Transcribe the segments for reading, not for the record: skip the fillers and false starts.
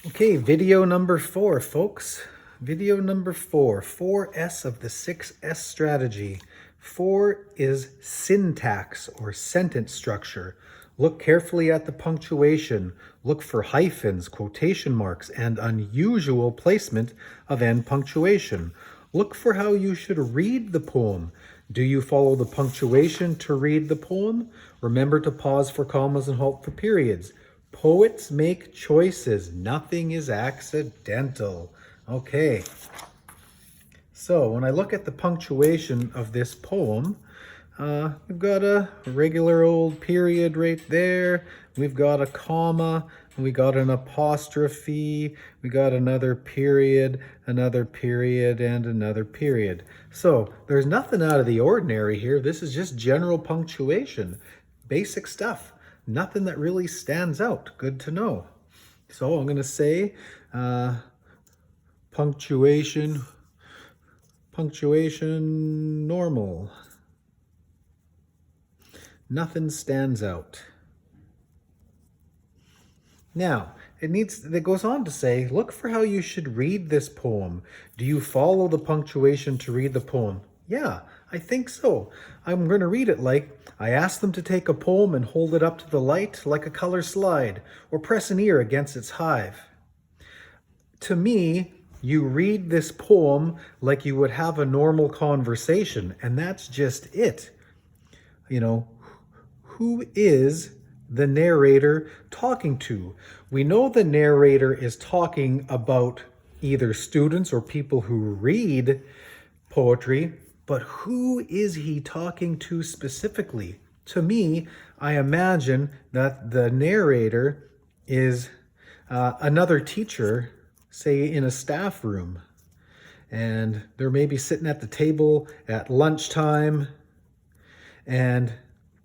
Okay, video number 4, folks. Video number 4, 4S of the 6S strategy. 4 is syntax or sentence structure. Look carefully at the punctuation. Look for hyphens, quotation marks, and unusual placement of end punctuation. Look for how you should read the poem. Do you follow the punctuation to read the poem? Remember to pause for commas and halt for periods. Poets make choices. Nothing is accidental. Okay. So when I look at the punctuation of this poem, we've got a regular old period right there. We've got a comma. We got an apostrophe. We got another period, and another period. So there's nothing out of the ordinary here. This is just general punctuation. Basic stuff. Nothing that really stands out. Good to know. So I'm going to say punctuation normal. Nothing stands out. Now, it goes on to say, look for how you should read this poem. Do you follow the punctuation to read the poem? Yeah, I think so. I'm going to read it like, I asked them to take a poem and hold it up to the light like a color slide, or press an ear against its hive. To me, you read this poem like you would have a normal conversation, and that's just it. You know, who is the narrator talking to? We know the narrator is talking about either students or people who read poetry, but who is he talking to specifically? To me, I imagine that the narrator is another teacher, say in a staff room, and they're maybe sitting at the table at lunchtime, and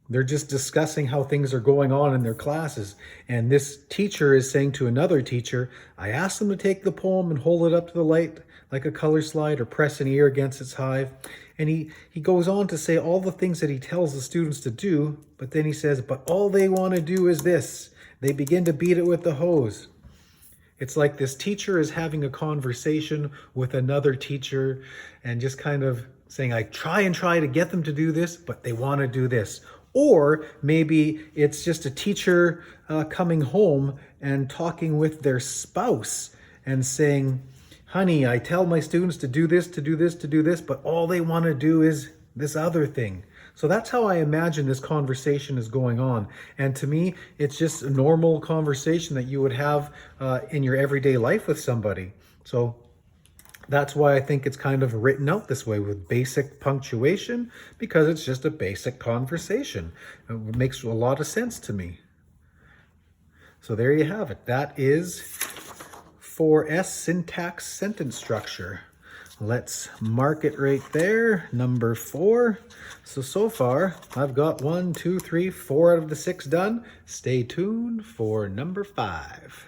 they're just discussing how things are going on in their classes. And this teacher is saying to another teacher, I asked them to take the poem and hold it up to the light like a color slide or press an ear against its hive. And he goes on to say all the things that he tells the students to do, but then he says, but all they want to do is this. They begin to beat it with the hose. It's like this teacher is having a conversation with another teacher and just kind of saying, I try to get them to do this, but they want to do this. Or maybe it's just a teacher coming home and talking with their spouse and saying, honey, I tell my students to do this, but all they want to do is this other thing. So that's how I imagine this conversation is going on. And to me, it's just a normal conversation that you would have in your everyday life with somebody. So that's why I think it's kind of written out this way with basic punctuation, because it's just a basic conversation. It makes a lot of sense to me. So there you have it. That is 4S syntax sentence structure. Let's mark it right there, number 4. So far, I've got 1, 2, 3, 4 out of the 6 done. Stay tuned for number 5.